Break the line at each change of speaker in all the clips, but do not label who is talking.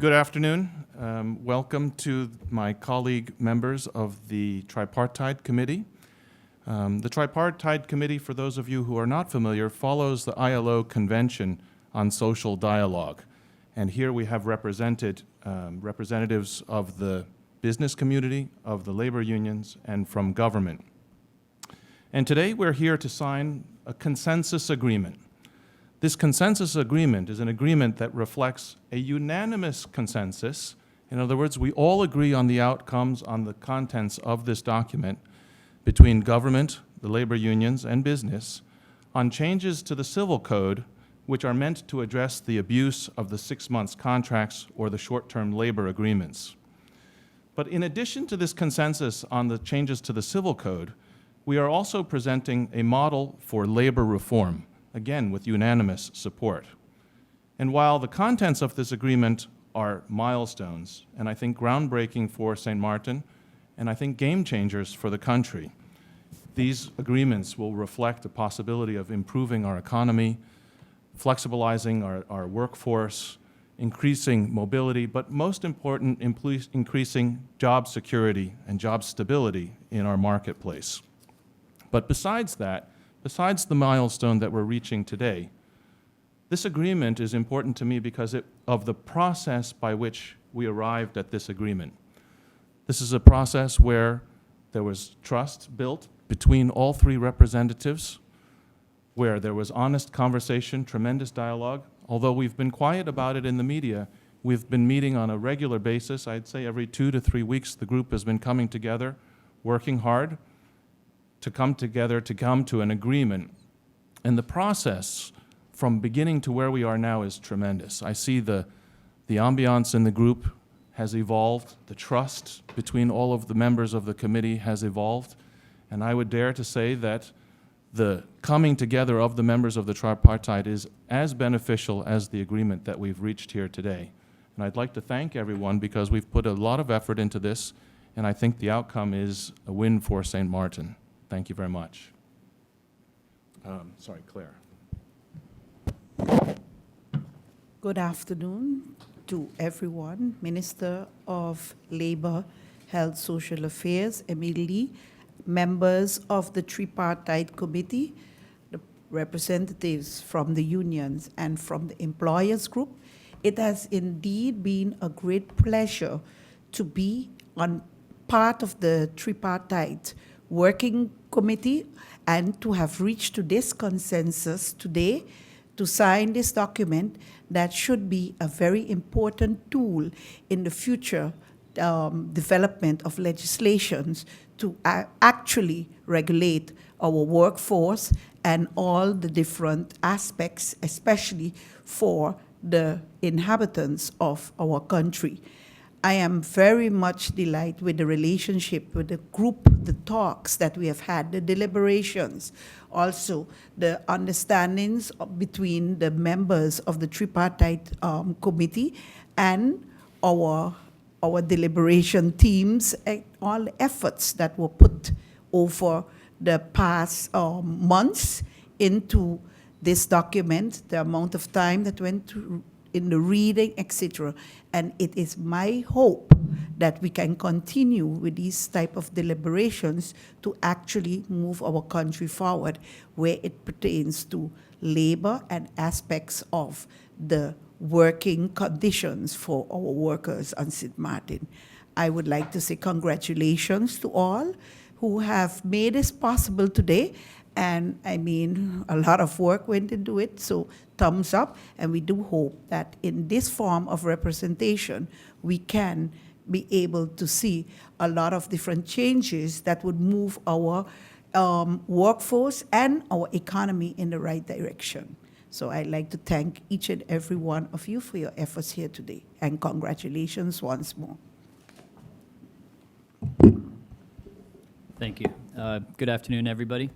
Good afternoon. Welcome to my colleague members of the Tripartite Committee. The Tripartite Committee, for those of you who are not familiar, follows the ILO Convention on Social Dialogue. And here we have representatives of the business community, of the labor unions, and from government. And today we're here to sign a consensus agreement. This consensus agreement is an agreement that reflects a unanimous consensus. In other words, we all agree on the outcomes, on the contents of this document between government, the labor unions, and business on changes to the civil code which are meant to address the abuse of the 6-month contracts or the short-term labor agreements. But in addition to this consensus on the changes to the civil code, we are also presenting a model for labor reform, again with unanimous support. And while the contents of this agreement are milestones, and I think groundbreaking for St. Martin, and I think game changers for the country, these agreements will reflect the possibility of improving our economy, flexibilizing our workforce, increasing mobility, but most important, increasing job security and job stability in our marketplace. But besides that, besides the milestone that we're reaching today, this agreement is important to me because of the process by which we arrived at this agreement. This is a process where there was trust built between all three representatives, where there was honest conversation, tremendous dialogue. Although we've been quiet about it in the media, we've been meeting on a regular basis. I'd say every 2 to 3 weeks the group has been coming together, working hard to come together to come to an agreement. And the process from beginning to where we are now is tremendous. I see the ambiance in the group has evolved, the trust between all of the members of the committee has evolved, and I would dare to say that the coming together of the members of the Tripartite is as beneficial as the agreement that we've reached here today. And I'd like to thank everyone because we've put a lot of effort into this, and I think the outcome is a win for St. Martin. Thank you very much. Sorry, Claire.
Good afternoon to everyone. Minister of Labor, Health, Social Affairs, Emily Lee, members of the Tripartite Committee, the representatives from the unions and from the employers group. It has indeed been a great pleasure to be on part of the Tripartite Working Committee and to have reached to this consensus today to sign this document that should be a very important tool in the future development of legislations to actually regulate our workforce and all the different aspects, especially for the inhabitants of our country. I am very much delighted with the relationship with the group, the talks that we have had, the deliberations, also the understandings between the members of the Tripartite Committee and our deliberation teams, all the efforts that were put over the past months into this document, the amount of time that went to in the reading, etc. And it is my hope that we can continue with these type of deliberations to actually move our country forward where it pertains to labor and aspects of the working conditions for our workers on St. Martin. I would like to say congratulations to all who have made this possible today. And I mean, a lot of work went into it, so thumbs up. And we do hope that in this form of representation, we can be able to see a lot of different changes that would move our workforce and our economy in the right direction. So I'd like to thank each and every one of you for your efforts here today. And congratulations once more.
Thank you. Good afternoon, everybody.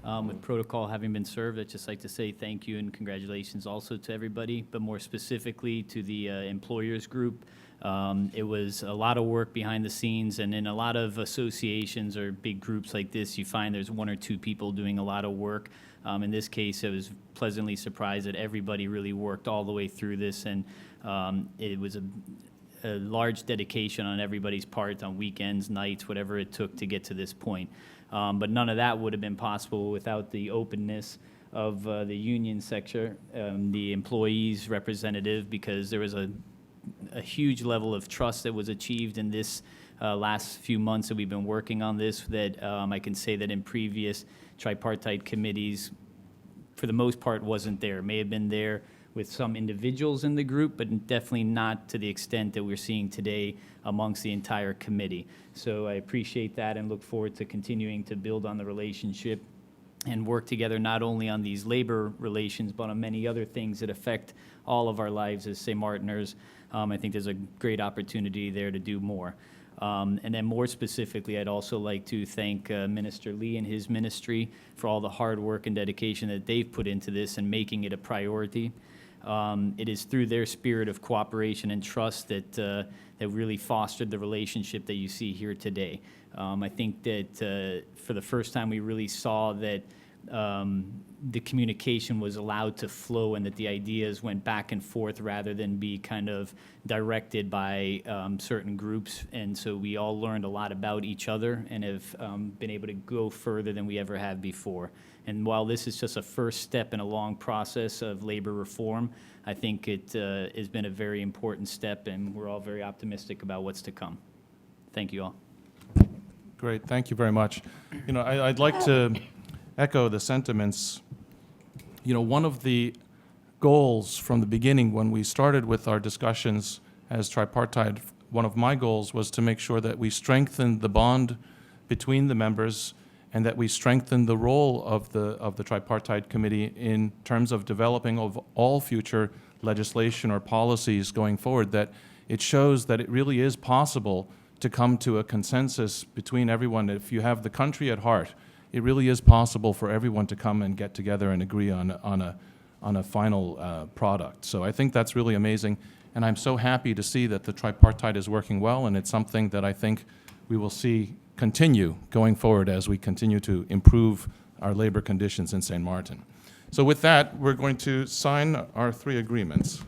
With protocol having been served, I'd just like to say thank you and congratulations also to everybody, but more specifically to the employers group. It was a lot of work behind the scenes, and in a lot of associations or big groups like this, you find there's 1 or 2 people doing a lot of work. In this case, I was pleasantly surprised that everybody really worked all the way through this, and it was a large dedication on everybody's part on weekends, nights, whatever it took to get to this point. But none of that would have been possible without the openness of the union sector, the employees representative, because there was a huge level of trust that was achieved in this last few months that we've been working on this, that I can say that in previous tripartite committees, for the most part, wasn't there. May have been there with some individuals in the group, but definitely not to the extent that we're seeing today amongst the entire committee. So I appreciate that and look forward to continuing to build on the relationship and work together not only on these labor relations, but on many other things that affect all of our lives as St. Martiners. I think there's a great opportunity there to do more. And then more specifically, I'd also like to thank Minister Lee and his ministry for all the hard work and dedication that they've put into this and making it a priority. It is through their spirit of cooperation and trust that that really fostered the relationship that you see here today. I think that for the first time we really saw that the communication was allowed to flow and that the ideas went back and forth rather than be kind of directed by certain groups. And so we all learned a lot about each other and have been able to go further than we ever have before. And while this is just a first step in a long process of labor reform, I think it has been a very important step, and we're all very optimistic about what's to come. Thank you all.
Great, thank you very much. You know, I'd like to echo the sentiments. You know, one of the goals from the beginning when we started with our discussions as tripartite, one of my goals was to make sure that we strengthen the bond between the members and that we strengthen the role of the tripartite committee in terms of developing of all future legislation or policies going forward, that it shows that it really is possible to come to a consensus between everyone. If you have the country at heart, it really is possible for everyone to come and get together and agree on a final product. So I think that's really amazing, and I'm so happy to see that the tripartite is working well, and it's something that I think we will see continue going forward as we continue to improve our labor conditions in St. Martin. So with that, we're going to sign our 3 agreements.